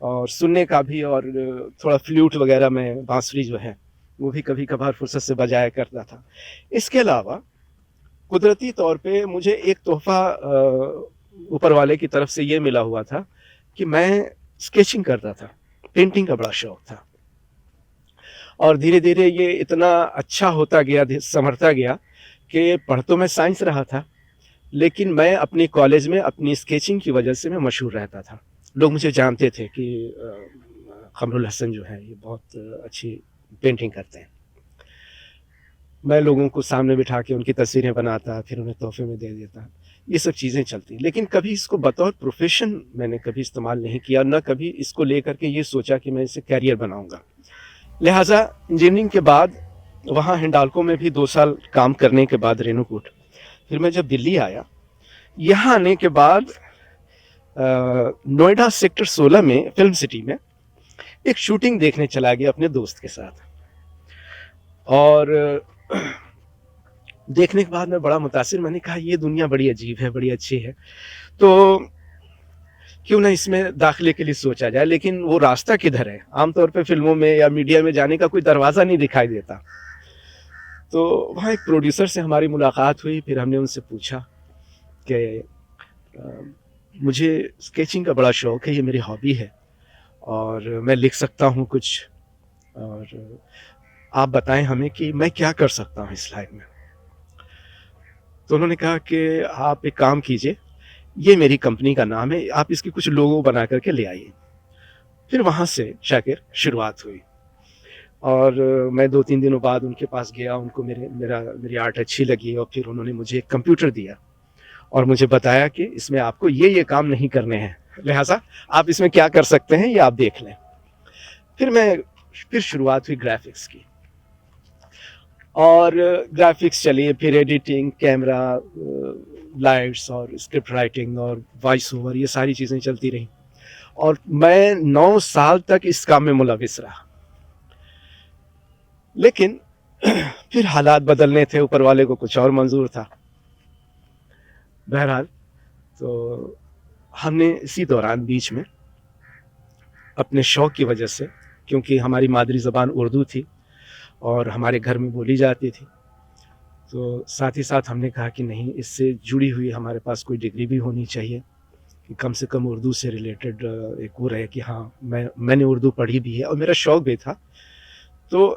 اور سننے کا بھی، اور تھوڑا فلوٹ وغیرہ میں بانسری جو ہے وہ بھی کبھی کبھار فرصت سے بجایا کرتا تھا. اس کے علاوہ قدرتی طور پہ مجھے ایک تحفہ اوپر والے کی طرف سے یہ ملا ہوا تھا کہ میں اسکیچنگ کرتا تھا. پینٹنگ کا بڑا شوق تھا، اور دھیرے دھیرے یہ اتنا اچھا ہوتا گیا، سنورتا گیا کہ پڑھ تو میں سائنس رہا تھا، لیکن میں اپنی کالج میں اپنی اسکیچنگ کی وجہ سے میں مشہور رہتا تھا. لوگ مجھے جانتے تھے کہ قمر الحسن جو ہے یہ بہت اچھی پینٹنگ کرتے ہیں. میں لوگوں کو سامنے بٹھا کے ان کی تصویریں بناتا، پھر انہیں تحفے میں دے دیتا. یہ سب چیزیں چلتی، لیکن کبھی اس کو بطور پروفیشن میں نے کبھی استعمال نہیں کیا، نہ کبھی اس کو لے کر کے یہ سوچا کہ میں اسے کیریئر بناؤں گا. لہٰذا انجینئرنگ کے بعد وہاں ہنڈالکو میں بھی 2 سال کام کرنے کے بعد رینوکوٹ، پھر میں جب دلی آیا، یہاں آنے کے بعد نوئیڈا سیکٹر 16 میں فلم سٹی میں ایک شوٹنگ دیکھنے چلا گیا اپنے دوست کے ساتھ. اور دیکھنے کے بعد میں بڑا متاثر، میں نے کہا یہ دنیا بڑی عجیب ہے، بڑی اچھی ہے، تو کیوں نہ اس میں داخلے کے لیے سوچا جائے. لیکن وہ راستہ کدھر ہے؟ عام طور پہ فلموں میں یا میڈیا میں جانے کا کوئی دروازہ نہیں دکھائی دیتا. تو وہاں ایک پروڈیوسر سے ہماری ملاقات ہوئی. پھر ہم نے ان سے پوچھا کہ مجھے اسکیچنگ کا بڑا شوق ہے، یہ میری ہابی ہے، اور میں لکھ سکتا ہوں کچھ، اور آپ بتائیں ہمیں کہ میں کیا کر سکتا ہوں اس لائن میں. تو انہوں نے کہا کہ آپ ایک کام کیجئے، یہ میری کمپنی کا نام ہے، آپ اس کی کچھ لوگو بنا کر کے لے آئیے. پھر وہاں سے شاکر شروعات ہوئی، اور میں 2-3 دنوں بعد ان کے پاس گیا. ان کو میری آرٹ اچھی لگی، اور پھر انہوں نے مجھے ایک کمپیوٹر دیا اور مجھے بتایا کہ اس میں آپ کو یہ کام نہیں کرنے ہیں، لہٰذا آپ اس میں کیا کر سکتے ہیں یہ آپ دیکھ لیں. پھر شروعات ہوئی گرافکس کی، اور گرافکس چلیے، پھر ایڈیٹنگ، کیمرہ، لائٹس، اور اسکرپٹ رائٹنگ، اور وائس اوور، یہ ساری چیزیں چلتی رہیں. اور میں 9 سال تک اس کام میں ملوث رہا. لیکن پھر حالات بدلنے تھے، اوپر والے کو کچھ اور منظور تھا. بہرحال تو ہم نے اسی دوران بیچ میں اپنے شوق کی وجہ سے، کیونکہ ہماری مادری زبان اردو تھی اور ہمارے گھر میں بولی جاتی تھی، تو ساتھ ہی ساتھ ہم نے کہا کہ نہیں، اس سے جڑی ہوئی ہمارے پاس کوئی ڈگری بھی ہونی چاہیے کہ کم سے کم اردو سے ریلیٹڈ ایک وہ رہے کہ ہاں میں نے اردو پڑھی بھی ہے اور میرا شوق بھی تھا. تو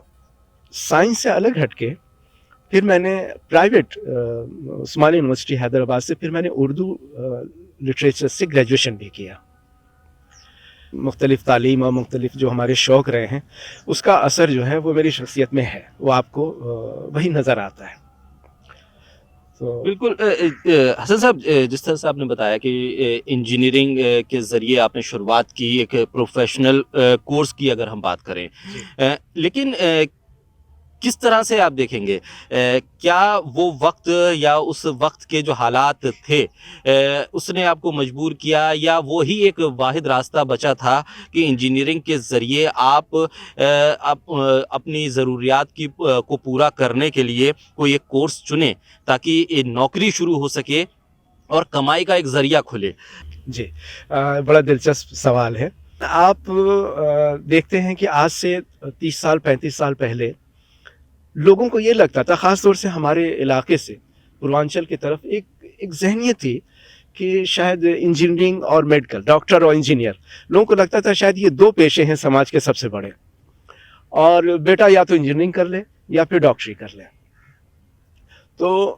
سائنس سے الگ ہٹ کے پھر میں نے پرائیویٹ عثمانیہ یونیورسٹی حیدرآباد سے پھر میں نے اردو لٹریچر سے گریجویشن بھی کیا. مختلف تعلیم اور مختلف جو ہمارے شوق رہے ہیں، اس کا اثر جو ہے وہ میری شخصیت میں ہے، وہ آپ کو وہی نظر آتا ہے. تو بالکل حسن صاحب، جس طرح سے آپ نے بتایا کہ انجینئرنگ کے ذریعے آپ نے شروعات کی، ایک پروفیشنل کورس کی اگر ہم بات کریں، لیکن کس طرح سے آپ دیکھیں گے کیا وہ وقت یا اس وقت کے جو حالات تھے اس نے آپ کو مجبور کیا، یا وہی ایک واحد راستہ بچا تھا کہ انجینئرنگ کے ذریعے آپ اپنی ضروریات کو پورا کرنے کے لیے کوئی ایک کورس چنیں تاکہ نوکری شروع ہو سکے اور کمائی کا ایک ذریعہ کھلے؟ جی، بڑا دلچسپ سوال ہے. آپ دیکھتے ہیں کہ آج سے 30 سال 35 سال پہلے لوگوں کو یہ لگتا تھا، خاص طور سے ہمارے علاقے سے پوروانچل کی طرف ایک ذہنیت تھی کہ شاید انجینئرنگ اور میڈیکل، ڈاکٹر اور انجینئر، لوگوں کو لگتا تھا شاید یہ 2 پیشے ہیں سماج کے سب سے بڑے، اور بیٹا یا تو انجینئرنگ کر لے یا پھر ڈاکٹری کر لے. تو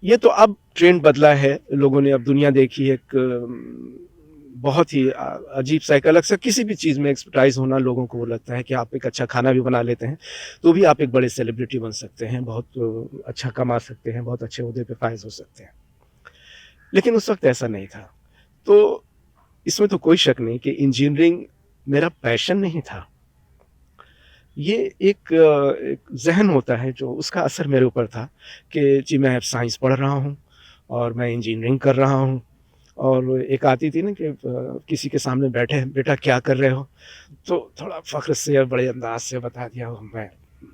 یہ تو اب ٹرینڈ بدلا ہے، لوگوں نے اب دنیا دیکھی، ایک بہت ہی عجیب سائیکل. اکثر کسی بھی چیز میں ایکسپرٹائز ہونا، لوگوں کو وہ لگتا ہے کہ آپ ایک اچھا کھانا بھی بنا لیتے ہیں تو بھی آپ ایک بڑے سیلیبریٹی بن سکتے ہیں، بہت اچھا کما سکتے ہیں، بہت اچھے عہدے پہ فائز ہو سکتے ہیں. لیکن اس وقت ایسا نہیں تھا. تو اس میں تو کوئی شک نہیں کہ انجینئرنگ میرا پیشن نہیں تھا. یہ ایک ذہن ہوتا ہے جو اس کا اثر میرے اوپر تھا کہ جی میں اب سائنس پڑھ رہا ہوں اور میں انجینئرنگ کر رہا ہوں. اور ایک آتی تھی نا کہ کسی کے سامنے بیٹھے، بیٹا کیا کر رہے ہو، تو تھوڑا فخر سے اور بڑے انداز سے بتا دیا میں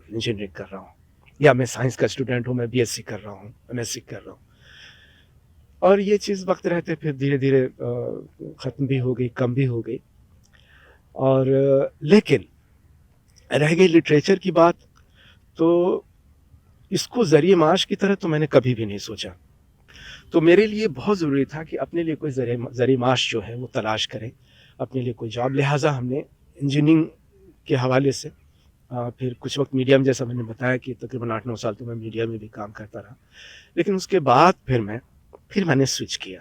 انجینئرنگ کر رہا ہوں، یا میں سائنس کا اسٹوڈنٹ ہوں، میں بی ایس سی کر رہا ہوں، ایم ایس سی کر رہا ہوں. اور یہ چیز وقت رہتے پھر دھیرے دھیرے ختم بھی ہو گئی، کم بھی ہو گئی. اور لیکن رہ گئی لٹریچر کی بات، تو اس کو ذریعہ معاش کی طرح تو میں نے کبھی بھی نہیں سوچا. تو میرے لیے بہت ضروری تھا کہ اپنے لیے کوئی ذریعہ معاش جو ہے وہ تلاش کریں، اپنے لیے کوئی جاب. لہٰذا ہم نے انجینئرنگ کے حوالے سے پھر کچھ وقت میڈیا میں، جیسا میں نے بتایا کہ تقریباً 8-9 سال تو میں میڈیا میں بھی کام کرتا رہا. لیکن اس کے بعد پھر میں نے سوئچ کیا،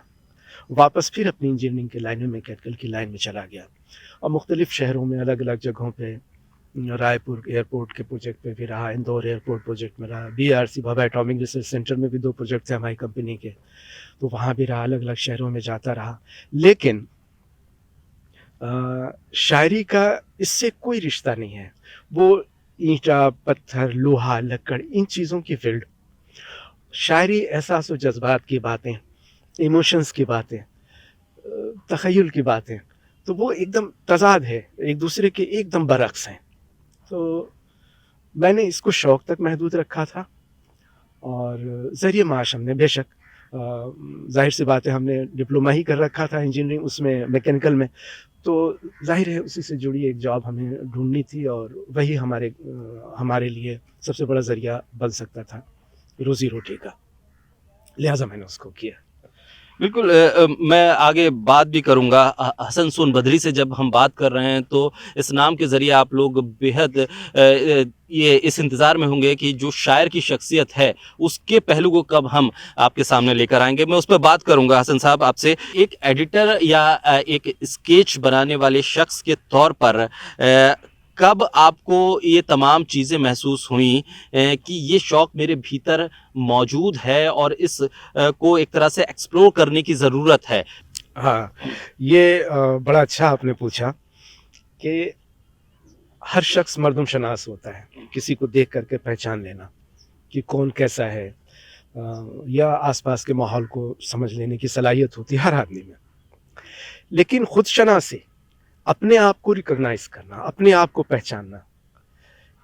واپس پھر اپنی انجینئرنگ کی لائن میں، میکینیکل کی لائن میں چلا گیا، اور مختلف شہروں میں الگ الگ جگہوں پہ، رائے پور ایئرپورٹ کے پروجیکٹ پہ بھی رہا، اندور ایئرپورٹ پروجیکٹ میں رہا، BRC Bhabha atomic research centre میں بھی 2 پروجیکٹ تھے ہماری کمپنی کے، تو وہاں بھی رہا، الگ الگ شہروں میں جاتا رہا. لیکن شاعری کا اس سے کوئی رشتہ نہیں ہے. وہ اینٹا، پتھر، لوہا، لکڑ، ان چیزوں کی فیلڈ. شاعری احساس و جذبات کی باتیں، ایموشنز کی باتیں، تخیل کی باتیں، تو وہ ایک دم تضاد ہے، ایک دوسرے کے ایک دم برعکس ہیں. تو میں نے اس کو شوق تک محدود رکھا تھا، اور ذریعہ معاش ہم نے بے شک ظاہر سی بات ہے، ہم نے ڈپلومہ ہی کر رکھا تھا انجینئرنگ، اس میں میکینیکل میں، تو ظاہر ہے اسی سے جڑی ایک جاب ہمیں ڈھونڈنی تھی، اور وہی ہمارے لیے سب سے بڑا ذریعہ بن سکتا تھا روزی روٹی کا. لہٰذا میں نے اس کو کیا. بالکل. میں آگے بات بھی کروں گا. حسن سون بدری سے جب ہم بات کر رہے ہیں تو اس نام کے ذریعے آپ لوگ بےحد یہ اس انتظار میں ہوں گے کہ جو شاعر کی شخصیت ہے اس کے پہلو کو کب ہم آپ کے سامنے لے کر آئیں گے. میں اس پہ بات کروں گا حسن صاحب آپ سے. ایک ایڈیٹر یا ایک اسکیچ بنانے والے شخص کے طور پر کب آپ کو یہ تمام چیزیں محسوس ہوئیں کہ یہ شوق میرے بھیتر موجود ہے اور اس کو ایک طرح سے ایکسپلور کرنے کی ضرورت ہے؟ ہاں، یہ بڑا اچھا آپ نے پوچھا کہ ہر شخص مردم شناس ہوتا ہے، کسی کو دیکھ کر کے پہچان لینا کہ کون کیسا ہے، یا آس پاس کے ماحول کو سمجھ لینے کی صلاحیت ہوتی ہے ہر آدمی میں. لیکن خود شناسی، اپنے آپ کو ریکگنائز کرنا، اپنے آپ کو پہچاننا،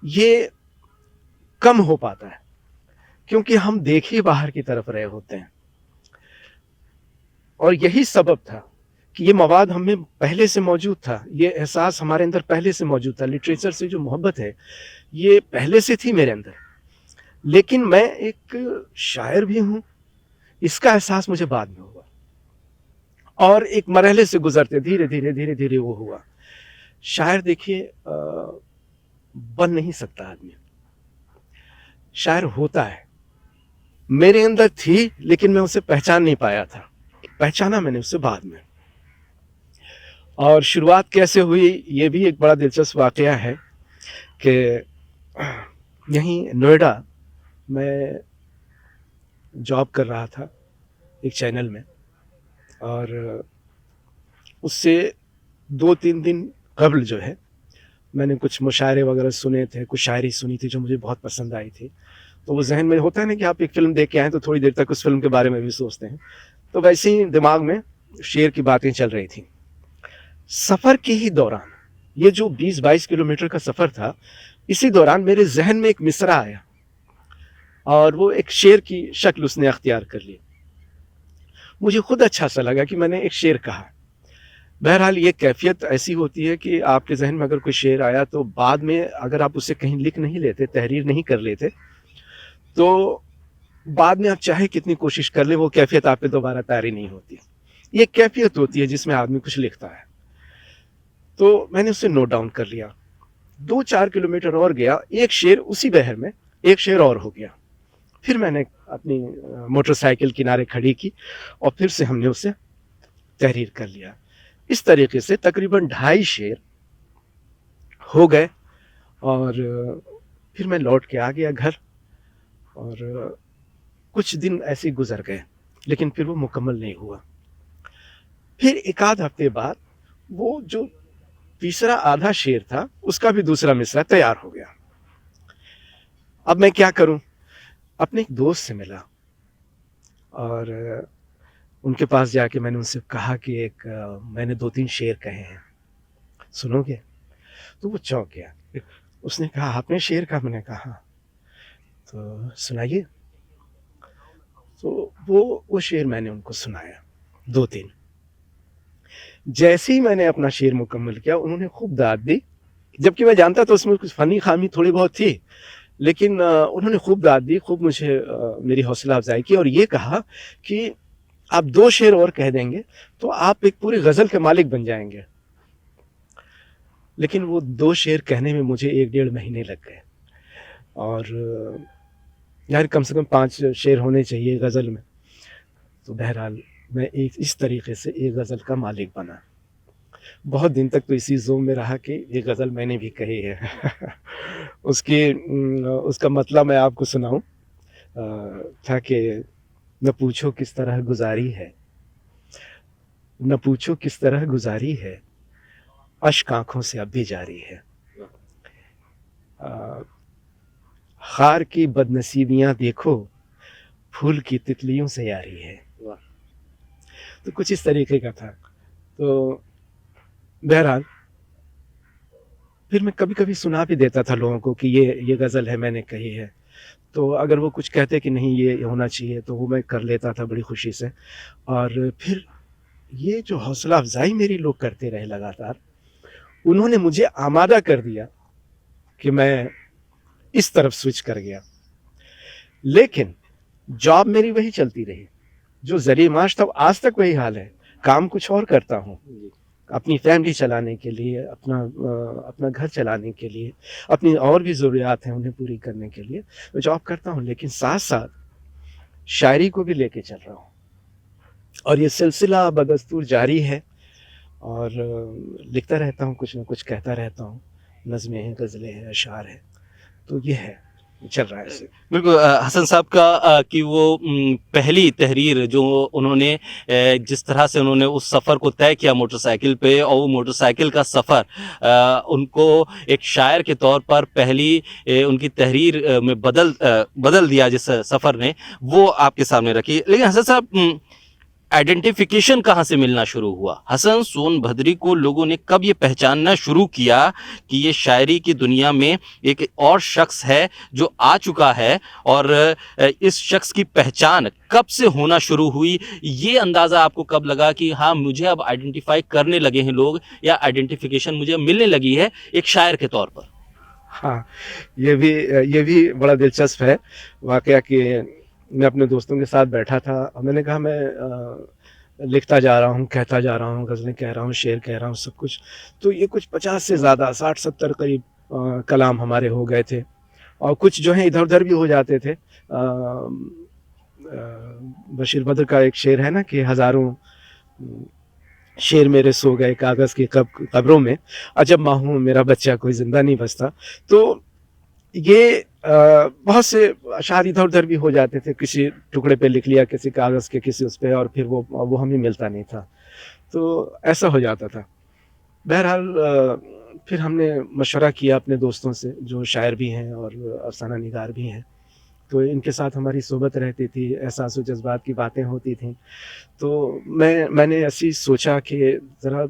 یہ کم ہو پاتا ہے، کیونکہ ہم دیکھے باہر کی طرف رہے ہوتے ہیں. اور یہی سبب تھا کہ یہ مواد ہمیں پہلے سے موجود تھا، یہ احساس ہمارے اندر پہلے سے موجود تھا. لٹریچر سے جو محبت ہے یہ پہلے سے تھی میرے اندر، لیکن میں ایک شاعر بھی ہوں، اس کا احساس مجھے بعد میں ہوا، اور ایک مرحلے سے گزرتے دھیرے دھیرے دھیرے دھیرے وہ ہوا. شاعر دیکھیے بن نہیں سکتا آدمی، شاعر ہوتا ہے. میرے اندر تھی لیکن میں اسے پہچان نہیں پایا تھا، پہچانا میں نے اسے بعد میں. اور شروعات کیسے ہوئی یہ بھی ایک بڑا دلچسپ واقعہ ہے کہ یہیں نوئیڈا میں جاب کر رہا تھا ایک چینل میں، اور اس سے 2-3 دن قبل جو ہے میں نے کچھ مشاعرے وغیرہ سنے تھے، کچھ شاعری سنی تھی جو مجھے بہت پسند آئی تھی. تو وہ ذہن میں ہوتا ہے نا کہ آپ ایک فلم دیکھ کے آئیں تو تھوڑی دیر تک اس فلم کے بارے میں بھی سوچتے ہیں، تو ویسے ہی دماغ میں شعر کی باتیں چل رہی تھیں. سفر کے ہی دوران، یہ جو 20-22 کلومیٹر کا سفر تھا، اسی دوران میرے ذہن میں ایک مصرع آیا، اور وہ ایک شعر کی شکل اس نے اختیار کر لی. مجھے خود اچھا سا لگا کہ میں نے ایک شعر کہا. بہرحال یہ کیفیت ایسی ہوتی ہے کہ آپ کے ذہن میں اگر کوئی شعر آیا تو بعد میں اگر آپ اسے کہیں لکھ نہیں لیتے، تحریر نہیں کر لیتے، تو بعد میں آپ چاہے کتنی کوشش کر لیں وہ کیفیت آپ پہ دوبارہ طاری نہیں ہوتی. یہ کیفیت ہوتی ہے جس میں آدمی کچھ لکھتا ہے. تو میں نے اسے نوٹ ڈاؤن کر لیا. 2-4 کلومیٹر اور گیا، ایک شعر اسی بہر میں ایک شعر اور ہو گیا. پھر میں نے اپنی موٹر سائیکل کنارے کھڑی کی اور پھر سے ہم نے اسے تحریر کر لیا. اس طریقے سے تقریباً 2.5 شعر ہو گئے، اور پھر میں لوٹ کے آ گیا گھر، اور کچھ دن ایسے گزر گئے، لیکن پھر وہ مکمل نہیں ہوا. پھر 1-8 ہفتے بعد وہ جو تیسرا آدھا شعر تھا اس کا بھی دوسرا مصرع تیار ہو گیا. اب میں کیا کروں؟ اپنے ایک دوست سے ملا، اور ان کے پاس جا کے میں نے ان سے کہا کہ میں نے 2-3 شعر کہے ہیں، سنو گے؟ تو وہ چونک گیا. اس نے کہا آپ نے شعر کہا؟ میں نے کہا ہاں. تو سنائیے. تو وہ شعر میں نے ان کو سنایا 2-3. جیسے ہی میں نے اپنا شعر مکمل کیا انہوں نے خوب داد دی، جبکہ میں جانتا تھا اس میں کچھ فنی خامی تھوڑی بہت تھی، لیکن انہوں نے خوب داد دی، خوب مجھے میری حوصلہ افزائی کی اور یہ کہا کہ آپ 2 شعر اور کہہ دیں گے تو آپ ایک پوری غزل کے مالک بن جائیں گے. لیکن وہ 2 شعر کہنے میں مجھے 1-1.5 مہینے لگ گئے، اور یار کم سے کم 5 شعر ہونے چاہیے غزل میں. تو بہرحال میں اس طریقے سے ایک غزل کا مالک بنا. بہت دن تک تو اسی زوم میں رہا کہ یہ غزل میں نے بھی کہی ہے. اس کا مطلب میں آپ کو سناؤں تھا کہ نہ پوچھو کس طرح گزاری ہے، نہ پوچھو کس طرح گزاری ہے، اشک آنکھوں سے اب بھی جاری ہے. خار کی بد نصیبیاں دیکھو، پھول کی تتلیوں سے یاری ہے. تو کچھ اس طریقے کا تھا. تو بہرحال پھر میں کبھی کبھی سنا بھی دیتا تھا لوگوں کو کہ یہ غزل ہے میں نے کہی ہے. تو اگر وہ کچھ کہتے کہ نہیں یہ ہونا چاہیے تو وہ میں کر لیتا تھا بڑی خوشی سے. اور پھر یہ جو حوصلہ افزائی میری لوگ کرتے رہے لگاتار، انہوں نے مجھے آمادہ کر دیا کہ میں اس طرف سوئچ کر گیا. لیکن جاب میری وہی چلتی رہی، جو ذریعہ معاش تھا آج تک وہی حال ہے. کام کچھ اور کرتا ہوں اپنی فیملی چلانے کے لیے، اپنا گھر چلانے کے لیے، اپنی اور بھی ضروریات ہیں انہیں پوری کرنے کے لیے میں جاب کرتا ہوں، لیکن ساتھ ساتھ شاعری کو بھی لے کے چل رہا ہوں. اور یہ سلسلہ بدستور جاری ہے، اور لکھتا رہتا ہوں، کچھ نہ کچھ کہتا رہتا ہوں. نظمیں ہیں، غزلیں ہیں، اشعار ہیں. تو یہ ہے، چل رہا ہے ایسے. بالکل حسن صاحب کا کہ وہ پہلی تحریر جو انہوں نے جس طرح سے انہوں نے اس سفر کو طے کیا موٹر سائیکل پہ، اور وہ موٹر سائیکل کا سفر ان کو ایک شاعر کے طور پر پہلی ان کی تحریر میں بدل دیا جس سفر نے، وہ آپ کے سامنے رکھی. لیکن حسن صاحب آئیڈینٹیفیکیشن کہاں سے ملنا شروع ہوا؟ حسن سون بھدری کو لوگوں نے کب یہ پہچاننا شروع کیا کہ یہ شاعری کی دنیا میں ایک اور شخص ہے جو آ چکا ہے، اور اس شخص کی پہچان کب سے ہونا شروع ہوئی؟ یہ اندازہ آپ کو کب لگا کہ ہاں مجھے اب آئیڈینٹیفائی کرنے لگے ہیں لوگ، یا آئیڈینٹیفیکیشن مجھے ملنے لگی ہے ایک شاعر کے طور پر؟ ہاں، یہ بھی بڑا دلچسپ ہے واقعہ کہ میں اپنے دوستوں کے ساتھ بیٹھا تھا اور میں نے کہا میں لکھتا جا رہا ہوں، کہتا جا رہا ہوں، غزلیں کہہ رہا ہوں، شعر کہہ رہا ہوں، سب کچھ. تو یہ کچھ 50 سے زیادہ 60-70 قریب کلام ہمارے ہو گئے تھے، اور کچھ جو ہیں ادھر ادھر بھی ہو جاتے تھے. بشیر بدر کا ایک شعر ہے نا کہ ہزاروں شعر میرے سو گئے کاغذ کی قبروں میں، عجب ماں ہوں میرا بچہ کوئی زندہ نہیں بستا. تو یہ بہت سے اشعار ادھر ادھر بھی ہو جاتے تھے، کسی ٹکڑے پہ لکھ لیا کسی کاغذ کے کسی اس پہ، اور پھر وہ ہمیں ملتا نہیں تھا. تو ایسا ہو جاتا تھا. بہرحال پھر ہم نے مشورہ کیا اپنے دوستوں سے جو شاعر بھی ہیں اور افسانہ نگار بھی ہیں. تو ان کے ساتھ ہماری صحبت رہتی تھی، احساس و جذبات کی باتیں ہوتی تھیں. تو میں نے ایسی سوچا کہ ذرا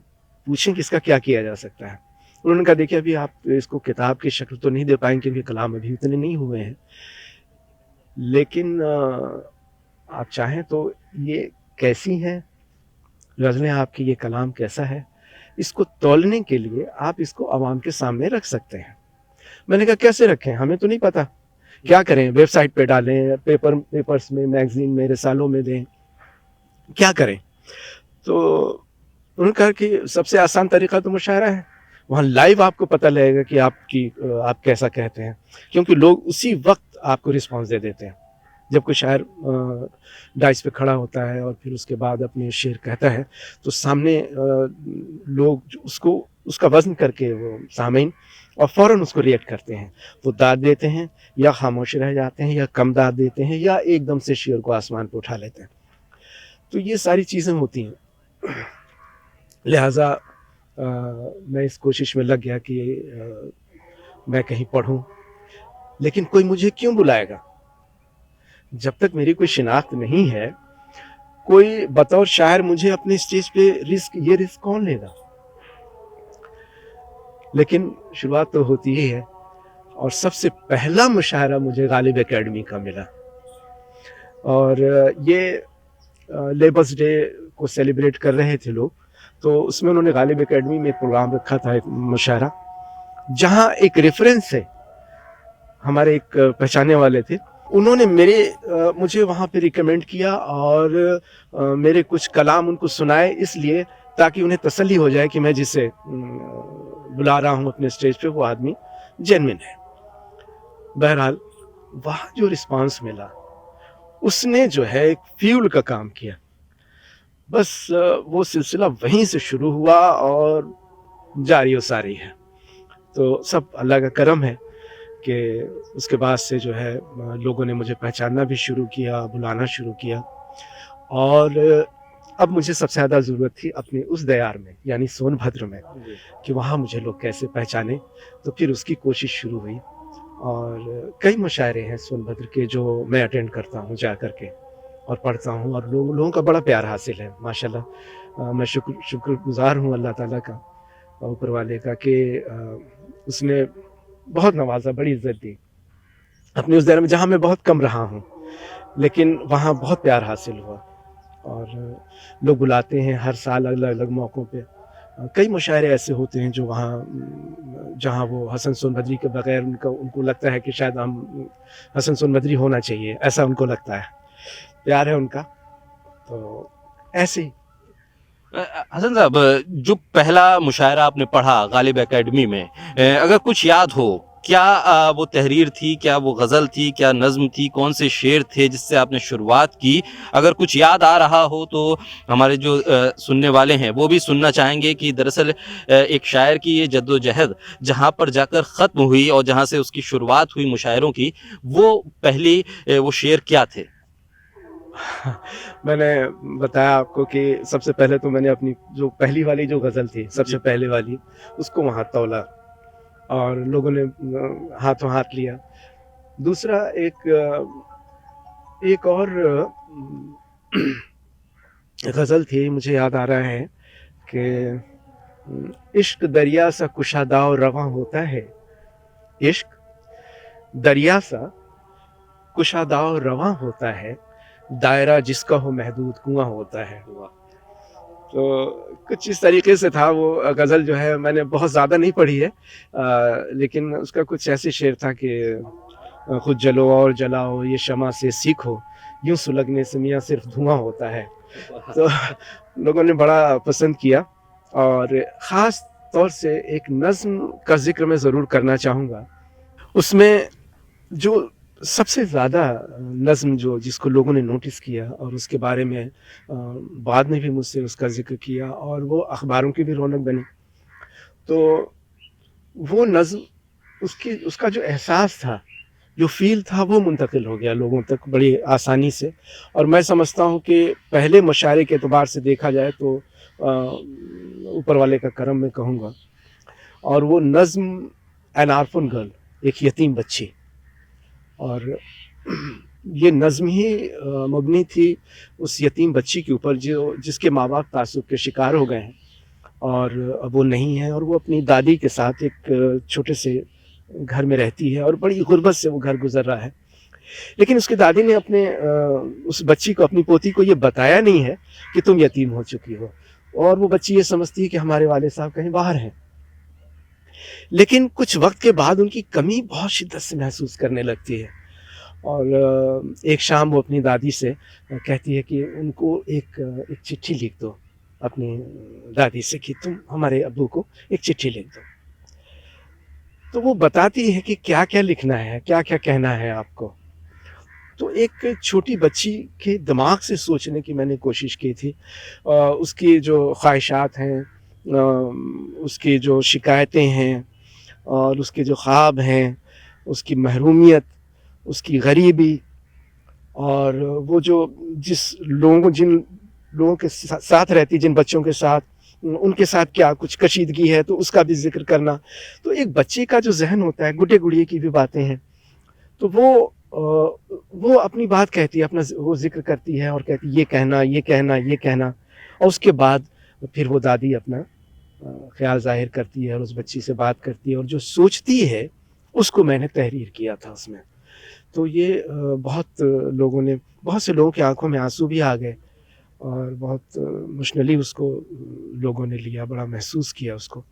پوچھیں کہ اس کا کیا کیا جا سکتا ہے. انہوں نے کہا دیکھیں ابھی آپ اس کو کتاب کی شکل تو نہیں دے پائیں کیونکہ کلام ابھی اتنے نہیں ہوئے ہیں، لیکن آپ چاہیں تو یہ کیسی ہیں غزلیں، آپ کی یہ کلام کیسا ہے، اس کو تولنے کے لیے آپ اس کو عوام کے سامنے رکھ سکتے ہیں. میں نے کہا کیسے رکھیں، ہمیں تو نہیں پتا، کیا کریں، ویب سائٹ پہ ڈالیں، پیپرز میں، میگزین میں، رسالوں میں دیں، کیا کریں. تو انہوں نے کہا کہ سب سے آسان طریقہ تو مشاعرہ ہے، وہاں لائیو آپ کو پتہ لگے گا کہ آپ کیسا کہتے ہیں، کیونکہ لوگ اسی وقت آپ کو رسپانس دے دیتے ہیں. جب کوئی شاعر ڈائس پہ کھڑا ہوتا ہے اور پھر اس کے بعد اپنے شعر کہتا ہے تو سامنے لوگ اس کا وزن کر کے وہ سامعین اور فوراً اس کو ریئیکٹ کرتے ہیں. وہ داد دیتے ہیں یا خاموش رہ جاتے ہیں یا کم داد دیتے ہیں یا ایک دم سے شعر کو آسمان پہ اٹھا لیتے ہیں. تو یہ ساری چیزیں ہوتی ہیں. لہٰذا میں اس کوشش میں لگ گیا کہ میں کہیں پڑھوں، لیکن کوئی مجھے کیوں بلائے گا جب تک میری کوئی شناخت نہیں ہے. کوئی بطور شاعر مجھے اپنے اسٹیج پہ رسک کون لے گا. لیکن شروعات تو ہوتی ہی ہے، اور سب سے پہلا مشاعرہ مجھے غالب اکیڈمی کا ملا. اور یہ لیبرس ڈے کو سیلیبریٹ کر رہے تھے لوگ، تو اس میں انہوں نے غالب اکیڈمی میں ایک پروگرام رکھا تھا، ایک مشاعرہ، جہاں ایک ریفرنس ہے، ہمارے ایک پہچانے والے تھے، انہوں نے مجھے وہاں پہ ریکمینڈ کیا اور میرے کچھ کلام ان کو سنائے، اس لیے تاکہ انہیں تسلی ہو جائے کہ میں جسے بلا رہا ہوں اپنے اسٹیج پہ وہ آدمی جینوین ہے۔ بہرحال وہاں جو رسپانس ملا، اس نے جو ہے ایک فیول کا کام کیا، بس وہ سلسلہ وہیں سے شروع ہوا اور جاری و ساری ہے۔ تو سب اللہ کا کرم ہے کہ اس کے بعد سے جو ہے لوگوں نے مجھے پہچاننا بھی شروع کیا، بلانا شروع کیا، اور اب مجھے سب سے زیادہ ضرورت تھی اپنے اس دیار میں، یعنی سون بھدر میں، کہ وہاں مجھے لوگ کیسے پہچانے۔ تو پھر اس کی کوشش شروع ہوئی، اور کئی مشاعرے ہیں سون بھدر کے جو میں اٹینڈ کرتا ہوں جا کر کے اور پڑھتا ہوں، اور لوگوں کا بڑا پیار حاصل ہے ماشاءاللہ۔ میں شکر گزار ہوں اللہ تعالیٰ کا، اوپر والے کا، کہ اس نے بہت نوازا، بڑی عزت دی اپنے اس دائرے میں جہاں میں بہت کم رہا ہوں، لیکن وہاں بہت پیار حاصل ہوا، اور لوگ بلاتے ہیں ہر سال الگ الگ موقعوں پہ۔ کئی مشاعرے ایسے ہوتے ہیں جو وہاں جہاں وہ حسن سون بھدری کے بغیر ان کو لگتا ہے کہ شاید ہم حسن سون بھدری ہونا چاہیے، ایسا ان کو لگتا ہے، پیار ہے ان کا۔ تو ایسے ہی حسن صاحب، جو پہلا مشاعرہ آپ نے پڑھا غالب اکیڈمی میں، اگر کچھ یاد ہو، کیا وہ تحریر تھی، کیا وہ غزل تھی، کیا نظم تھی، کون سے شعر تھے جس سے آپ نے شروعات کی؟ اگر کچھ یاد آ رہا ہو تو ہمارے جو سننے والے ہیں وہ بھی سننا چاہیں گے کہ دراصل ایک شاعر کی یہ جد و جہد جہاں پر جا کر ختم ہوئی اور جہاں سے اس کی شروعات ہوئی مشاعروں کی، وہ پہلی وہ شعر کیا تھے؟ میں نے بتایا آپ کو کہ سب سے پہلے تو میں نے اپنی جو پہلی والی جو غزل تھی، سب سے پہلے والی، اس کو وہاں تولا اور لوگوں نے ہاتھوں ہاتھ لیا۔ دوسرا ایک اور غزل تھی، مجھے یاد آ رہا ہے کہ عشق دریا سا کشادہ و رواں ہوتا ہے، عشق دریا سا کشادہ و رواں ہوتا ہے، دائرہ جس کا ہو محدود کنواں ہوتا ہے۔ تو کچھ اس طریقے سے تھا وہ غزل، جو ہے میں نے بہت زیادہ نہیں پڑھی ہے، لیکن اس کا کچھ ایسے شعر تھا کہ خود جلو اور جلاؤ یہ شمع سے سیکھو، یوں سلگنے سے میاں صرف دھواں ہوتا ہے۔ تو لوگوں نے بڑا پسند کیا، اور خاص طور سے ایک نظم کا ذکر میں ضرور کرنا چاہوں گا۔ اس میں جو سب سے زیادہ نظم جس کو لوگوں نے نوٹس کیا اور اس کے بارے میں بعد میں بھی مجھ سے اس کا ذکر کیا، اور وہ اخباروں کی بھی رونق بنی، تو وہ نظم، اس کا جو احساس تھا، جو فیل تھا، وہ منتقل ہو گیا لوگوں تک بڑی آسانی سے۔ اور میں سمجھتا ہوں کہ پہلے مشاعرے کے اعتبار سے دیکھا جائے تو اوپر والے کا کرم میں کہوں گا۔ اور وہ نظم این آرفن گرل، ایک یتیم بچی، اور یہ نظم ہی مبنی تھی اس یتیم بچی کے اوپر جس کے ماں باپ تعصب کے شکار ہو گئے ہیں، اور اب وہ نہیں ہے، اور وہ اپنی دادی کے ساتھ ایک چھوٹے سے گھر میں رہتی ہے، اور بڑی غربت سے وہ گھر گزر رہا ہے۔ لیکن اس کی دادی نے اس بچی کو، اپنی پوتی کو، یہ بتایا نہیں ہے کہ تم یتیم ہو چکی ہو، اور وہ بچی یہ سمجھتی ہے کہ ہمارے والد صاحب کہیں باہر ہیں۔ لیکن کچھ وقت کے بعد ان کی کمی بہت شدت سے محسوس کرنے لگتی ہے، اور ایک شام وہ اپنی دادی سے کہتی ہے کہ ان کو ایک چٹھی لکھ دو، اپنی دادی سے، کہ تم ہمارے ابو کو ایک چٹھی لکھ دو۔ تو وہ بتاتی ہے کہ کیا کیا لکھنا ہے، کیا کیا کہنا ہے آپ کو۔ تو ایک چھوٹی بچی کے دماغ سے سوچنے کی میں نے کوشش کی تھی، اس کی جو خواہشات ہیں، اس کی جو شکایتیں ہیں، اور اس کے جو خواب ہیں، اس کی محرومیت، اس کی غریبی، اور وہ جن لوگوں کے ساتھ رہتی، جن بچوں کے ساتھ، ان کے ساتھ کیا کچھ کشیدگی ہے، تو اس کا بھی ذکر کرنا۔ تو ایک بچے کا جو ذہن ہوتا ہے، گڈے گڑیے کی بھی باتیں ہیں، تو وہ اپنی بات کہتی ہے، اپنا وہ ذکر کرتی ہے، اور کہتی یہ کہنا، یہ کہنا، یہ کہنا، اور اس کے بعد پھر وہ دادی اپنا خیال ظاہر کرتی ہے اور اس بچی سے بات کرتی ہے، اور جو سوچتی ہے اس کو میں نے تحریر کیا تھا اس میں۔ تو یہ بہت سے لوگوں کی آنکھوں میں آنسو بھی آ گئے، اور بہت مشنلی اس کو لوگوں نے لیا، بڑا محسوس کیا اس کو.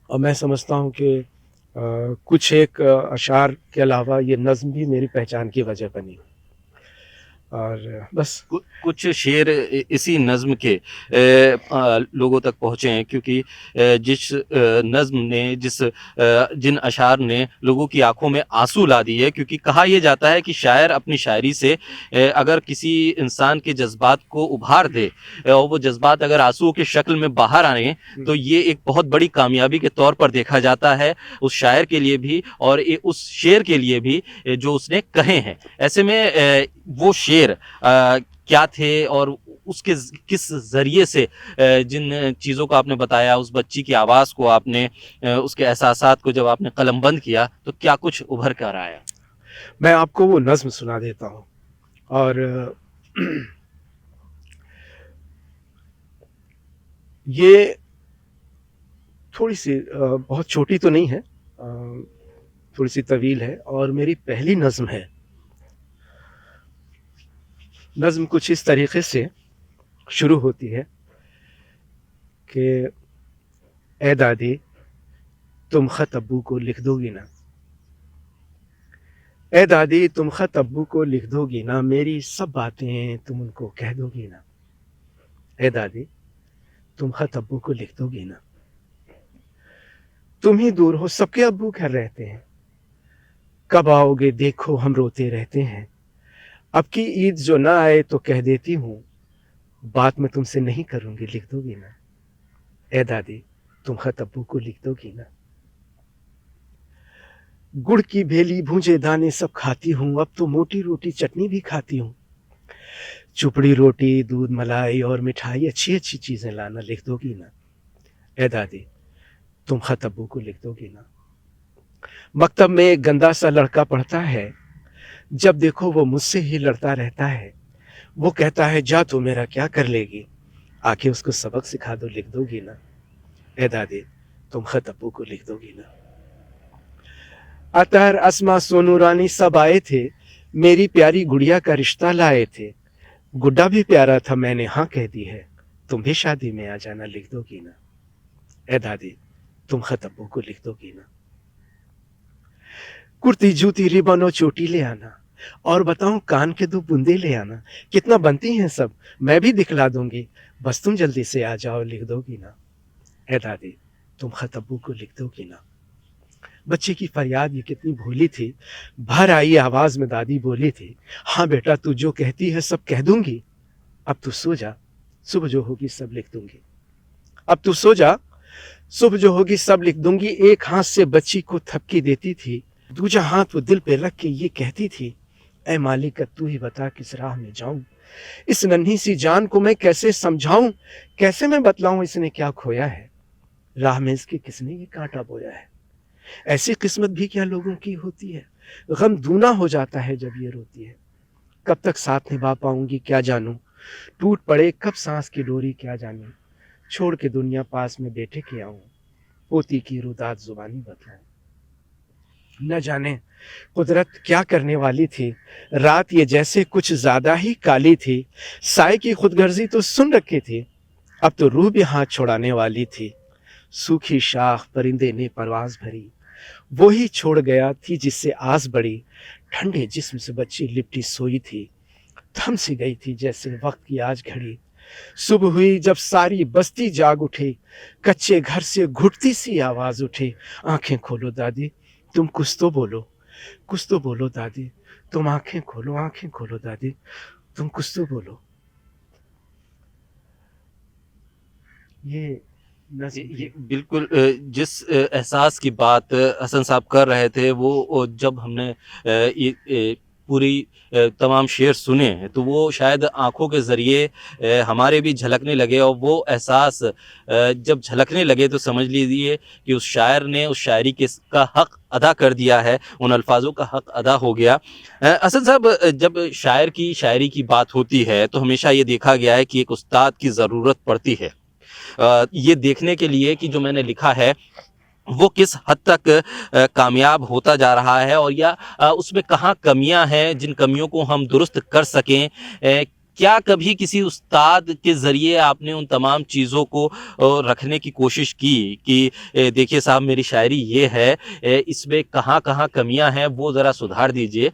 اور میں سمجھتا ہوں کہ کچھ ایک اشعار کے علاوہ یہ نظم بھی میری پہچان کی وجہ بنی. اور بس کچھ شعر اسی نظم کے لوگوں تک پہنچے ہیں، کیونکہ جس نظم نے جن اشعار نے لوگوں کی آنکھوں میں آنسو لا دی ہے. کیونکہ کہا یہ جاتا ہے کہ شاعر اپنی شاعری سے اگر کسی انسان کے جذبات کو ابھار دے اور وہ جذبات اگر آنسو کی شکل میں باہر آئیں تو یہ ایک بہت بڑی کامیابی کے طور پر دیکھا جاتا ہے اس شاعر کے لیے بھی اور اس شعر کے لیے بھی جو اس نے کہے ہیں. ایسے میں وہ شعر کیا تھے اور اس کے کس ذریعے سے جن چیزوں کو آپ نے بتایا، اس بچی کی آواز کو آپ نے، اس کے احساسات کو جب آپ نے قلم بند کیا تو کیا کچھ ابھر کر آیا؟ میں آپ کو وہ نظم سنا دیتا ہوں. اور یہ تھوڑی سی بہت چھوٹی تو نہیں ہے، تھوڑی سی طویل ہے اور میری پہلی نظم ہے. نظم کچھ اس طریقے سے شروع ہوتی ہے کہ اے دادی تم خط ابو کو لکھ دو گی نا، اے دادی تم خط ابو کو لکھ دو گی نا، میری سب باتیں تم ان کو کہہ دو گی نا. اے دادی تم خط ابو کو لکھ دو گی نا، تم ہی دور ہو سب کے ابو گھر رہتے ہیں، کب آؤ گے دیکھو ہم روتے رہتے ہیں، اب کی عید جو نہ آئے تو کہہ دیتی ہوں، بات میں تم سے نہیں کروں گی لکھ دو گی نا. اے دادی تم خط ابو کو لکھ دو گی نا. گڑ کی بھیلی بھونجے دانے سب کھاتی ہوں، اب تو موٹی روٹی چٹنی بھی کھاتی ہوں، چپڑی روٹی دودھ ملائی اور مٹھائی اچھی اچھی چیزیں لانا لکھ دو گی نا. اے دادی تم خط ابو کو لکھ دو گی نا. مکتب میں ایک گندا سا لڑکا پڑھتا ہے، جب دیکھو وہ مجھ سے ہی لڑتا رہتا ہے، وہ کہتا ہے جا تو میرا کیا کر لے گی، آ کے اس کو سبق سکھا دو لکھ دو گی نا. اے دادی تم خط ابو کو لکھ دو گی نا. اطہر اسما سونو رانی سب آئے تھے، میری پیاری گڑیا کا رشتہ لائے تھے، گڈا بھی پیارا تھا میں نے ہاں کہہ دی ہے، تم بھی شادی میں آ جانا لکھ دو گی نا. اے دادی تم خط ابو کو لکھ دو گی نا. کرتی جوتی ریبن اور چوٹی لے آنا، اور بتاؤں کان کے 2 بندے لے آنا، کتنا بنتی ہیں سب میں بھی دکھلا دوں گی، بس تم جلدی سے آ جاؤ لکھ دو گی نا. اے دادی تم خط ابو کو لکھ دو گی نا. بچے کی فریاد یہ کتنی بھولی تھی، بھر آئی آواز میں دادی بولی تھی، ہاں بیٹا تو جو کہتی ہے سب کہہ دوں گی، اب تو سو جا صبح جو ہوگی سب لکھ دوں گی. اب تو سو جا صبح جو ہوگی سب لکھ دوں گی. ایک ہاتھ سے بچی کو تھپکی دیتی تھی، دوجا ہاتھ وہ دل پہ رکھ کے یہ کہتی تھی، اے مالک تو ہی بتا کس راہ میں جاؤں، اس ننھی سی جان کو میں کیسے سمجھاؤں، کیسے میں بتلاؤں اس نے کیا کھویا ہے، راہ میں اس کے کس نے یہ کانٹا بویا ہے. ایسی قسمت بھی کیا لوگوں کی ہوتی ہے، غم دونا ہو جاتا ہے جب یہ روتی ہے. کب تک ساتھ نبھا پاؤں گی کیا جانوں، ٹوٹ پڑے کب سانس کی ڈوری کیا جانوں، چھوڑ کے دنیا پاس میں بیٹھے کے آؤں، پوتی کی رودات زبانی بتلاؤں. نہ جانے قدرت کیا کرنے والی تھی، رات یہ جیسے کچھ زیادہ ہی کالی تھی، سائے کی خود غرضی تو سن رکھی تھی، اب تو روح بھی ہاتھ چھوڑانے والی تھی. سوکھی شاخ پرندے نے پرواز بھری، وہی چھوڑ گیا تھی جس سے آس بڑی، ٹھنڈے جسم سے بچی لپٹی سوئی تھی، تھم سی گئی تھی جیسے وقت کی آج گھڑی. صبح ہوئی جب ساری بستی جاگ اٹھی، کچے گھر سے گھٹتی سی آواز اٹھی، آنکھیں کھولو دادی تم کچھ تو بولو دادی، تم آنکھیں کھولو دادی تم کچھ تو بولو. یہ بالکل جس احساس کی بات حسن صاحب کر رہے تھے، وہ جب ہم نے یہ پوری تمام شعر سنے تو وہ شاید آنکھوں کے ذریعے ہمارے بھی جھلکنے لگے، اور وہ احساس جب جھلکنے لگے تو سمجھ لیجیے کہ اس شاعر نے اس شاعری کا حق ادا کر دیا ہے، ان الفاظوں کا حق ادا ہو گیا. حسن صاحب جب شاعر کی شاعری کی بات ہوتی ہے تو ہمیشہ یہ دیکھا گیا ہے کہ ایک استاد کی ضرورت پڑتی ہے یہ دیکھنے کے لیے کہ جو میں نے لکھا ہے وہ کس حد تک کامیاب ہوتا جا رہا ہے، اور یا اس میں کہاں کمیاں ہیں جن کمیوں کو ہم درست کر سکیں. کیا کبھی کسی استاد کے ذریعے آپ نے ان تمام چیزوں کو رکھنے کی کوشش کی کہ دیکھیے صاحب میری شاعری یہ ہے، اس میں کہاں کہاں کمیاں ہیں وہ ذرا سدھار دیجئے،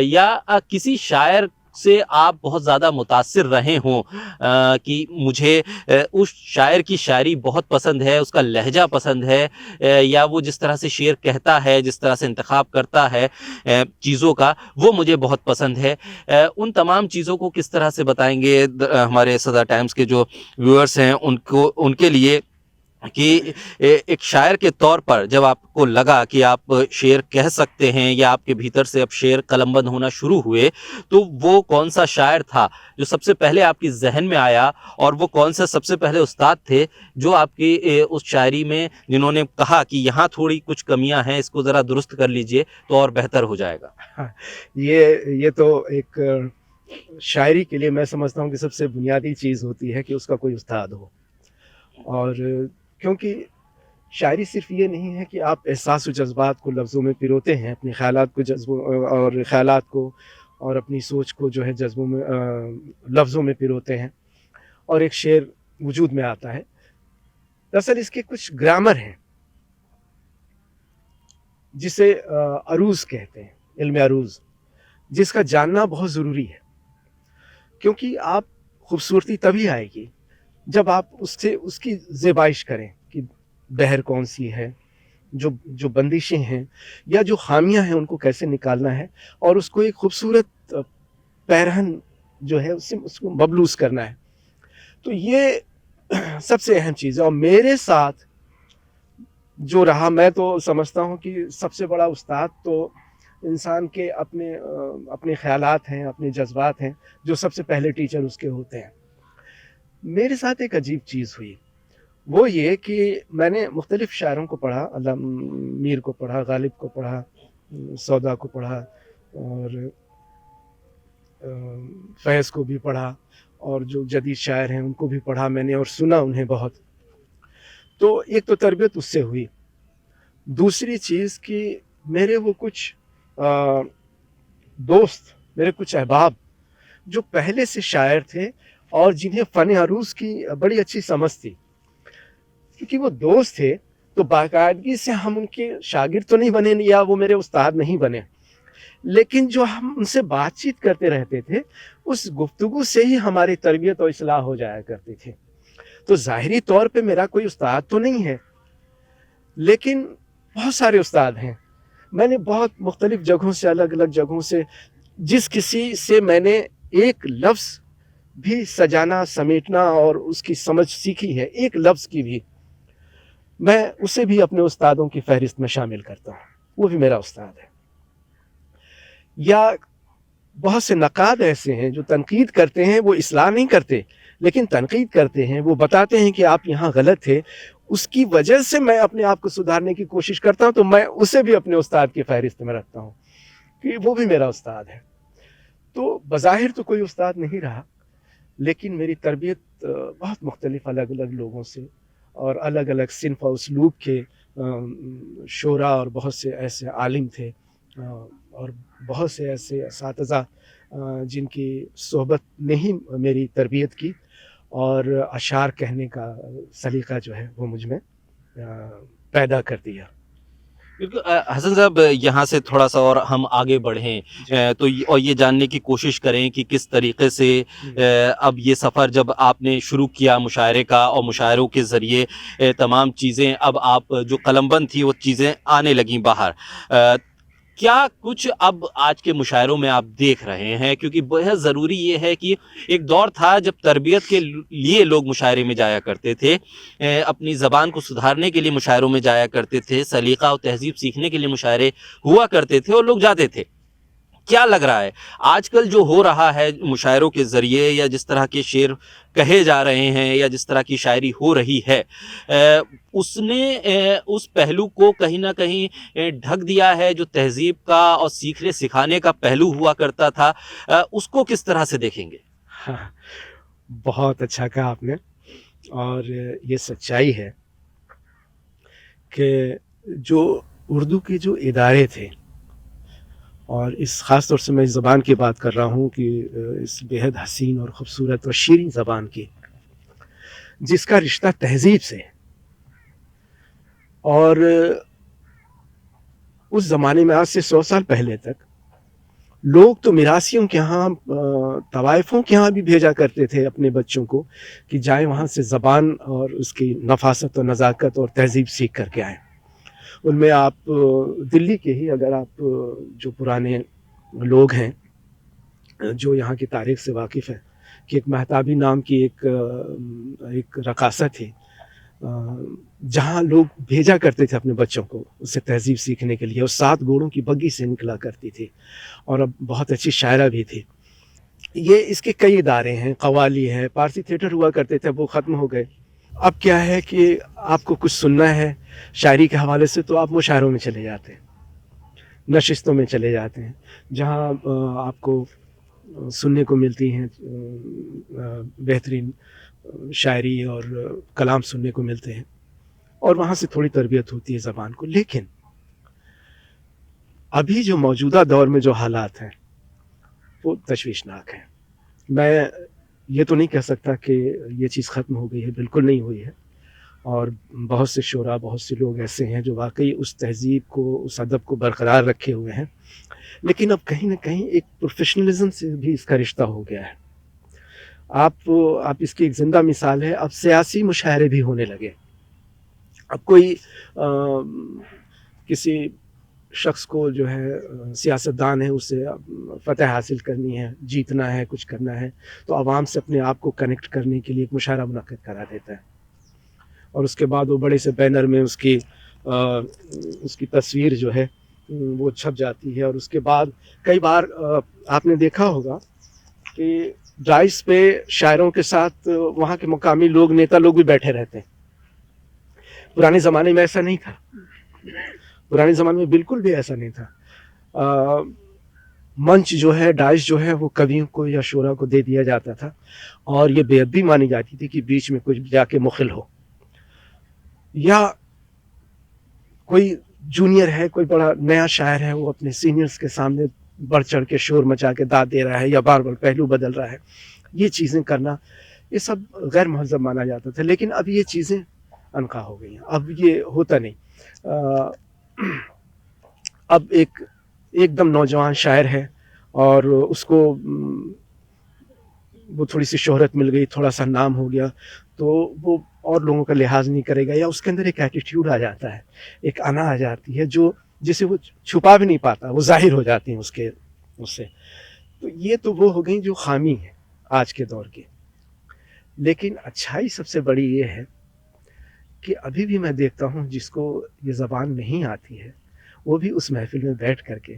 یا کسی شاعر سے آپ بہت زیادہ متاثر رہے ہوں کہ مجھے اس شاعر کی شاعری بہت پسند ہے، اس کا لہجہ پسند ہے، یا وہ جس طرح سے شعر کہتا ہے، جس طرح سے انتخاب کرتا ہے چیزوں کا، وہ مجھے بہت پسند ہے؟ ان تمام چیزوں کو کس طرح سے بتائیں گے ہمارے صدا ٹائمز کے جو ویورز ہیں ان کے لیے، کہ ایک شاعر کے طور پر جب آپ کو لگا کہ آپ شعر کہہ سکتے ہیں یا آپ کے بھیتر سے اب شعر قلم بند ہونا شروع ہوئے، تو وہ کون سا شاعر تھا جو سب سے پہلے آپ کی ذہن میں آیا، اور وہ کون سے سب سے پہلے استاد تھے جو آپ کی اس شاعری میں جنہوں نے کہا کہ یہاں تھوڑی کچھ کمیاں ہیں، اس کو ذرا درست کر لیجئے تو اور بہتر ہو جائے گا؟ یہ تو ایک شاعری کے لیے میں سمجھتا ہوں کہ سب سے بنیادی چیز ہوتی ہے کہ اس کا کوئی استاد ہو. اور کیونکہ شاعری صرف یہ نہیں ہے کہ آپ احساس و جذبات کو لفظوں میں پروتے ہیں، اپنے خیالات کو اور اپنی سوچ کو جو ہے جذبوں میں لفظوں میں پروتے ہیں اور ایک شعر وجود میں آتا ہے. دراصل اس کے کچھ گرامر ہیں جسے عروض کہتے ہیں، علم عروض، جس کا جاننا بہت ضروری ہے، کیونکہ آپ خوبصورتی تبھی آئے گی جب آپ اس کی زیبائش کریں کہ بہر کون سی ہے، جو بندشیں ہیں یا جو خامیاں ہیں ان کو کیسے نکالنا ہے، اور اس کو ایک خوبصورت پیرہن جو ہے اس کو مبلوس کرنا ہے. تو یہ سب سے اہم چیز ہے. اور میرے ساتھ جو رہا، میں تو سمجھتا ہوں کہ سب سے بڑا استاد تو انسان کے اپنے خیالات ہیں، اپنے جذبات ہیں، جو سب سے پہلے ٹیچر اس کے ہوتے ہیں. میرے ساتھ ایک عجیب چیز ہوئی، وہ یہ کہ میں نے مختلف شاعروں کو پڑھا، علامہ میر کو پڑھا، غالب کو پڑھا، سودا کو پڑھا، اور فیض کو بھی پڑھا، اور جو جدید شاعر ہیں ان کو بھی پڑھا میں نے اور سنا انہیں بہت. تو ایک تو تربیت اس سے ہوئی. دوسری چیز کہ میرے وہ کچھ دوست، میرے کچھ احباب جو پہلے سے شاعر تھے اور جنہیں فن عروض کی بڑی اچھی سمجھ تھی، کیونکہ وہ دوست تھے تو باقاعدگی سے ہم ان کے شاگرد تو نہیں بنے یا وہ میرے استاد نہیں بنے، لیکن جو ہم ان سے بات چیت کرتے رہتے تھے اس گفتگو سے ہی ہماری تربیت اور اصلاح ہو جایا کرتی تھی. تو ظاہری طور پہ میرا کوئی استاد تو نہیں ہے، لیکن بہت سارے استاد ہیں. میں نے بہت مختلف جگہوں سے، الگ الگ جگہوں سے، جس کسی سے میں نے ایک لفظ بھی سجانا، سمیٹنا اور اس کی سمجھ سیکھی ہے، ایک لفظ کی بھی، میں اسے بھی اپنے استادوں کی فہرست میں شامل کرتا ہوں. وہ بھی میرا استاد ہے. یا بہت سے نقاد ایسے ہیں جو تنقید کرتے ہیں، وہ اصلاح نہیں کرتے لیکن تنقید کرتے ہیں، وہ بتاتے ہیں کہ آپ یہاں غلط تھے، اس کی وجہ سے میں اپنے آپ کو سدھارنے کی کوشش کرتا ہوں. تو میں اسے بھی اپنے استاد کی فہرست میں رکھتا ہوں کہ وہ بھی میرا استاد ہے. تو بظاہر تو کوئی استاد نہیں رہا، لیکن میری تربیت بہت مختلف الگ الگ لوگوں سے اور الگ الگ صنف و اسلوب کے شعراء اور بہت سے ایسے عالم تھے اور بہت سے ایسے اساتذہ جن کی صحبت نے ہی میری تربیت کی اور اشعار کہنے کا سلیقہ جو ہے وہ مجھ میں پیدا کر دیا. بالکل حسن صاحب، یہاں سے تھوڑا سا اور ہم آگے بڑھیں تو اور یہ جاننے کی کوشش کریں کہ کس طریقے سے اب یہ سفر جب آپ نے شروع کیا مشاعرے کا اور مشاعروں کے ذریعے تمام چیزیں اب آپ جو قلم بند تھی وہ چیزیں آنے لگیں باہر، کیا کچھ اب آج کے مشاعروں میں آپ دیکھ رہے ہیں؟ کیونکہ بہت ضروری یہ ہے کہ ایک دور تھا جب تربیت کے لیے لوگ مشاعرے میں جایا کرتے تھے، اپنی زبان کو سدھارنے کے لیے مشاعروں میں جایا کرتے تھے، سلیقہ اور تہذیب سیکھنے کے لیے مشاعرے ہوا کرتے تھے اور لوگ جاتے تھے. کیا لگ رہا ہے آج کل جو ہو رہا ہے مشاعروں کے ذریعے، یا جس طرح کے شعر کہے جا رہے ہیں یا جس طرح کی شاعری ہو رہی ہے، اس نے اس پہلو کو کہیں نہ کہیں ڈھک دیا ہے جو تہذیب کا اور سیکھنے سکھانے کا پہلو ہوا کرتا تھا؟ اس کو کس طرح سے دیکھیں گے؟ بہت اچھا کہا آپ نے، اور یہ سچائی ہے کہ جو اردو کے جو ادارے تھے اور اس خاص طور سے میں اس زبان کی بات کر رہا ہوں کہ اس بے حد حسین اور خوبصورت اور شیریں زبان کی، جس کا رشتہ تہذیب سے ہے۔ اور اس زمانے میں آج سے 100 سال پہلے تک لوگ تو میراثیوں کے ہاں، طوائفوں کے ہاں بھی بھیجا کرتے تھے اپنے بچوں کو کہ جائیں وہاں سے زبان اور اس کی نفاست اور نزاکت اور تہذیب سیکھ کر کے آئیں۔ ان میں آپ دلی کے ہی اگر آپ جو پرانے لوگ ہیں جو یہاں کی تاریخ سے واقف ہیں کہ ایک مہتابی نام کی ایک رقاصہ تھی، جہاں لوگ بھیجا کرتے تھے اپنے بچوں کو اس سے تہذیب سیکھنے کے لیے، اور 7 گھوڑوں کی بگی سے نکلا کرتی تھی، اور اب بہت اچھی شاعرہ بھی تھی۔ یہ اس کے کئی ادارے ہیں، قوالی ہے، پارسی تھیٹر ہوا کرتے تھے، وہ ختم ہو گئے۔ اب کیا ہے کہ آپ کو کچھ سننا ہے شاعری کے حوالے سے تو آپ مشاعروں میں چلے جاتے ہیں، نشستوں میں چلے جاتے ہیں، جہاں آپ کو سننے کو ملتی ہیں بہترین شاعری اور کلام سننے کو ملتے ہیں، اور وہاں سے تھوڑی تربیت ہوتی ہے زبان کو۔ لیکن ابھی جو موجودہ دور میں جو حالات ہیں وہ تشویشناک ہیں۔ میں یہ تو نہیں کہہ سکتا کہ یہ چیز ختم ہو گئی ہے، بالکل نہیں ہوئی ہے، اور بہت سے شعراء، بہت سے لوگ ایسے ہیں جو واقعی اس تہذیب کو، اس ادب کو برقرار رکھے ہوئے ہیں، لیکن اب کہیں نہ کہیں ایک پروفیشنلزم سے بھی اس کا رشتہ ہو گیا ہے۔ آپ اس کی ایک زندہ مثال ہے، اب سیاسی مشاعرے بھی ہونے لگے۔ اب کوئی کسی شخص کو جو ہے سیاستدان ہے، اسے فتح حاصل کرنی ہے، جیتنا ہے، کچھ کرنا ہے، تو عوام سے اپنے آپ کو کنیکٹ کرنے کے لیے ایک مشاعرہ منعقد کرا دیتا ہے، اور اس کے بعد وہ بڑے سے بینر میں اس کی تصویر جو ہے وہ چھپ جاتی ہے، اور اس کے بعد کئی بار آپ نے دیکھا ہوگا کہ ڈرائس پہ شاعروں کے ساتھ وہاں کے مقامی لوگ، نیتا لوگ بھی بیٹھے رہتے ہیں۔ پرانے زمانے میں ایسا نہیں تھا، پرانے زمانے میں بالکل بھی ایسا نہیں تھا۔ منچ جو ہے، ڈائس جو ہے، وہ کویوں کو یا شعراء کو دے دیا جاتا تھا، اور یہ بے ادبی مانی جاتی تھی کہ بیچ میں کچھ جا کے مخل ہو، یا کوئی جونیئر ہے، کوئی بڑا نیا شاعر ہے، وہ اپنے سینئرز کے سامنے بڑھ چڑھ کے شور مچا کے داد دے رہا ہے یا بار بار پہلو بدل رہا ہے، یہ چیزیں کرنا، یہ سب غیر مہذب مانا جاتا تھا۔ لیکن اب یہ چیزیں انکا ہو گئی ہیں، اب یہ ہوتا نہیں۔ اب ایک دم نوجوان شاعر ہے، اور اس کو وہ تھوڑی سی شہرت مل گئی، تھوڑا سا نام ہو گیا، تو وہ اور لوگوں کا لحاظ نہیں کرے گا، یا اس کے اندر ایک ایٹیٹیوڈ آ جاتا ہے، ایک انا آ جاتی ہے جسے وہ چھپا بھی نہیں پاتا، وہ ظاہر ہو جاتی ہیں اس سے۔ تو یہ تو وہ ہو گئی جو خامی ہے آج کے دور کی۔ لیکن اچھائی سب سے بڑی یہ ہے کہ ابھی بھی میں دیکھتا ہوں جس کو یہ زبان نہیں آتی ہے، وہ بھی اس محفل میں بیٹھ کر کے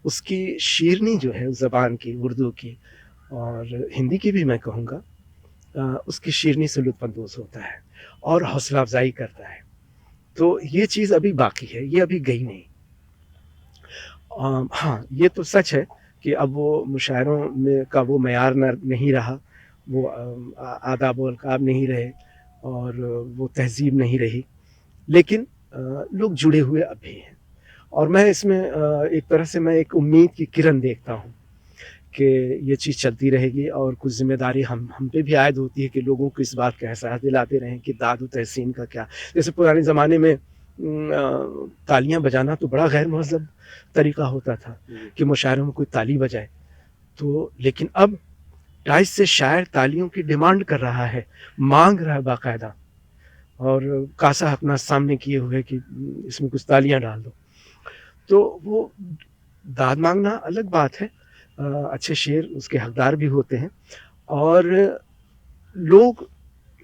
اس کی شیرنی جو ہے اس زبان کی، اردو کی اور ہندی کی بھی میں کہوں گا، اس کی شیرنی سے لطف اندوز ہوتا ہے اور حوصلہ افزائی کرتا ہے۔ تو یہ چیز ابھی باقی ہے، یہ ابھی گئی نہیں۔ ہاں، یہ تو سچ ہے کہ اب وہ مشاعروں میں کا وہ معیار نہیں رہا، وہ آداب و القاب نہیں رہے، اور وہ تہذیب نہیں رہی، لیکن لوگ جڑے ہوئے اب بھی ہیں۔ اور میں اس میں ایک طرح سے میں ایک امید کی کرن دیکھتا ہوں کہ یہ چیز چلتی رہے گی، اور کچھ ذمہ داری ہم پہ بھی عائد ہوتی ہے کہ لوگوں کو اس بات کا احساس دلاتے رہیں کہ داد و تحسین کا کیا۔ جیسے پرانے زمانے میں تالیاں بجانا تو بڑا غیر مہذب طریقہ ہوتا تھا کہ مشاعروں میں کوئی تالی بجائے، تو لیکن اب ڈائس سے شاعر تالیوں کی ڈیمانڈ کر رہا ہے، مانگ رہا ہے باقاعدہ، اور کاسا اپنا سامنے کیے ہوئے کہ اس میں کچھ تالیاں ڈال دو۔ تو وہ داد مانگنا الگ بات ہے، اچھے شعر اس کے حقدار بھی ہوتے ہیں، اور لوگ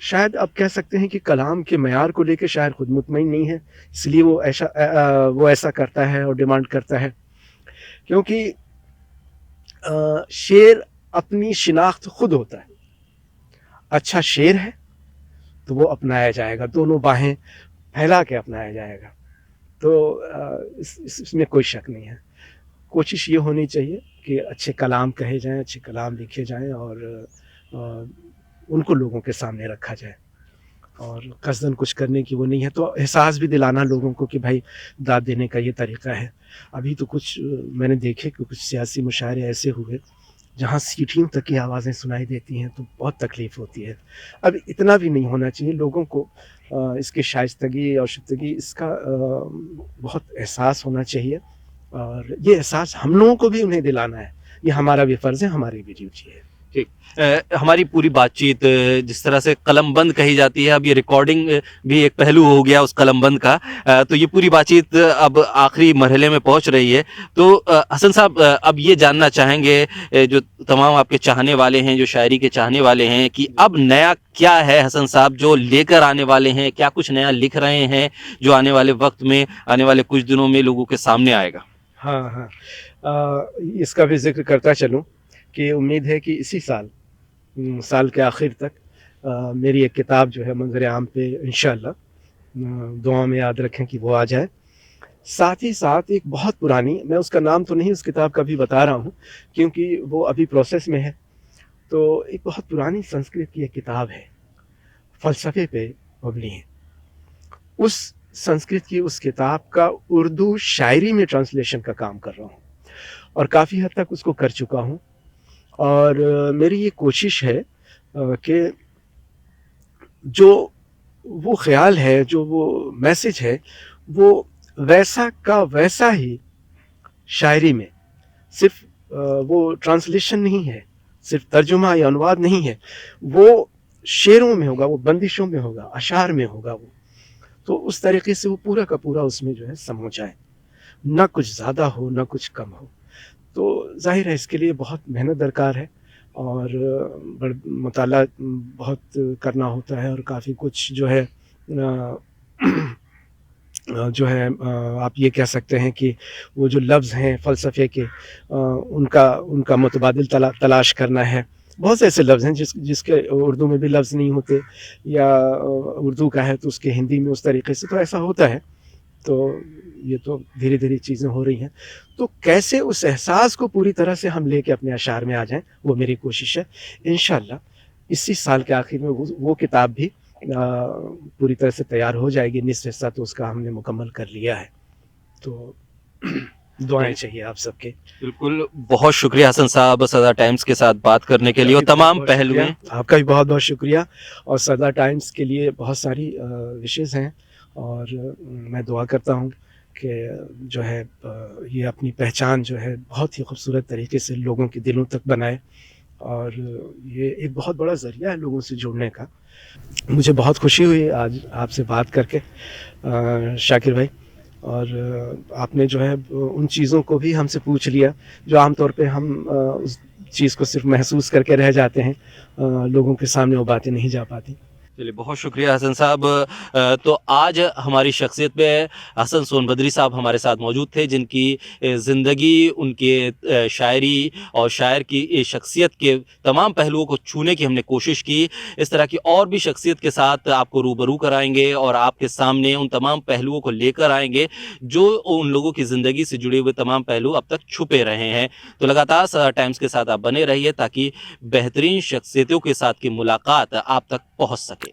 شاید اب کہہ سکتے ہیں کہ کلام کے معیار کو لے کے شاعر خود مطمئن نہیں ہے، اس لیے وہ ایسا کرتا ہے اور ڈیمانڈ کرتا ہے، کیونکہ شعر اپنی شناخت خود ہوتا ہے۔ اچھا شعر ہے تو وہ اپنایا جائے گا، دونوں باہیں پھیلا کے اپنایا جائے گا، تو اس میں کوئی شک نہیں ہے۔ کوشش یہ ہونی چاہیے کہ اچھے کلام کہے جائیں، اچھے کلام لکھے جائیں، اور ان کو لوگوں کے سامنے رکھا جائے۔ اور قصداً کچھ کرنے کی وہ نہیں ہے. تو احساس بھی دلانا لوگوں کو کہ بھائی داد دینے کا یہ طریقہ ہے. ابھی تو کچھ میں نے دیکھے کہ کچھ سیاسی مشاعرے ایسے ہوئے جہاں سیٹیوں تک کی آوازیں سنائی دیتی ہیں تو بہت تکلیف ہوتی ہے. اب اتنا بھی نہیں ہونا چاہیے. لوگوں کو اس کی شائستگی اور شفتگی اس کا بہت احساس ہونا چاہیے, اور یہ احساس ہم لوگوں کو بھی انہیں دلانا ہے. یہ ہمارا بھی فرض ہے, ہماری بھی ڈیوٹی ہے. ہماری پوری بات چیت جس طرح سے قلم بند کہی جاتی ہے, اب یہ ریکارڈنگ بھی ایک پہلو ہو گیا اس قلم بند کا, تو یہ پوری بات چیت اب آخری مرحلے میں پہنچ رہی ہے. تو حسن صاحب اب یہ جاننا چاہیں گے جو تمام آپ کے چاہنے والے ہیں, جو شاعری کے چاہنے والے ہیں, کہ اب نیا کیا ہے حسن صاحب جو لے کر آنے والے ہیں, کیا کچھ نیا لکھ رہے ہیں جو آنے والے وقت میں, آنے والے کچھ دنوں میں لوگوں کے سامنے آئے گا؟ ہاں, اس کا بھی ذکر کرتا چلوں کہ امید ہے کہ اسی سال کے آخر تک میری ایک کتاب جو ہے منظر عام پہ انشاءاللہ, دعا میں یاد رکھیں کہ وہ آ جائے. ساتھ ہی ساتھ ایک بہت پرانی, میں اس کا نام تو نہیں اس کتاب کا بھی بتا رہا ہوں کیونکہ وہ ابھی پروسیس میں ہے, تو ایک بہت پرانی سنسکرت کی ایک کتاب ہے, فلسفے پہ مبنی ہے. اس سنسکرت کی اس کتاب کا اردو شاعری میں ٹرانسلیشن کا کام کر رہا ہوں, اور کافی حد تک اس کو کر چکا ہوں. اور میری یہ کوشش ہے کہ جو وہ خیال ہے, جو وہ میسج ہے, وہ ویسا کا ویسا ہی شاعری میں, صرف وہ ٹرانسلیشن نہیں ہے, صرف ترجمہ یا انواد نہیں ہے, وہ شعروں میں ہوگا, وہ بندشوں میں ہوگا, اشعار میں ہوگا وہ. تو اس طریقے سے وہ پورا کا پورا اس میں جو ہے سمو جائے, نہ کچھ زیادہ ہو نہ کچھ کم ہو. تو ظاہر ہے اس کے لیے بہت محنت درکار ہے, اور مطالعہ بہت کرنا ہوتا ہے, اور کافی کچھ جو ہے آپ یہ کہہ سکتے ہیں کہ وہ جو لفظ ہیں فلسفے کے, ان کا متبادل تلاش کرنا ہے. بہت سے ایسے لفظ ہیں جس کے اردو میں بھی لفظ نہیں ہوتے, یا اردو کا ہے تو اس کے ہندی میں اس طریقے سے, تو ایسا ہوتا ہے. تو یہ تو دھیرے دھیرے چیزیں ہو رہی ہیں. تو کیسے اس احساس کو پوری طرح سے ہم لے کے اپنے اشعار میں آ جائیں, وہ میری کوشش ہے. انشاءاللہ اسی سال کے آخر میں وہ کتاب بھی پوری طرح سے تیار ہو جائے گی. نصف حصہ تو اس کا ہم نے مکمل کر لیا ہے. تو دعائیں چاہیے آپ سب کے. بالکل, بہت شکریہ حسن صاحب صدا ٹائمز کے ساتھ بات کرنے کے لیے, اور تمام پہلو ہیں. آپ کا بھی بہت بہت شکریہ. اور صدا ٹائمز کے لیے بہت ساری وشز ہیں, اور میں دعا کرتا ہوں کہ جو ہے یہ اپنی پہچان جو ہے بہت ہی خوبصورت طریقے سے لوگوں کے دلوں تک بنائے, اور یہ ایک بہت بڑا ذریعہ ہے لوگوں سے جڑنے کا. مجھے بہت خوشی ہوئی آج آپ سے بات کر کے شاکر بھائی, اور آپ نے جو ہے ان چیزوں کو بھی ہم سے پوچھ لیا جو عام طور پہ ہم اس چیز کو صرف محسوس کر کے رہ جاتے ہیں, لوگوں کے سامنے وہ باتیں نہیں جا پاتی. چلیے, بہت شکریہ حسن صاحب. تو آج ہماری شخصیت پہ حسن سون بھدری صاحب ہمارے ساتھ موجود تھے, جن کی زندگی, ان کے شاعری اور شاعر کی شخصیت کے تمام پہلوؤں کو چھونے کی ہم نے کوشش کی. اس طرح کی اور بھی شخصیت کے ساتھ آپ کو روبرو کرائیں گے, اور آپ کے سامنے ان تمام پہلوؤں کو لے کر آئیں گے جو ان لوگوں کی زندگی سے جڑے ہوئے تمام پہلو اب تک چھپے رہے ہیں. تو لگاتار صدا ٹائمز کے ساتھ آپ بنے رہیے تاکہ بہترین شخصیتوں کے ساتھ کی ملاقات آپ تک پہنچ سکے.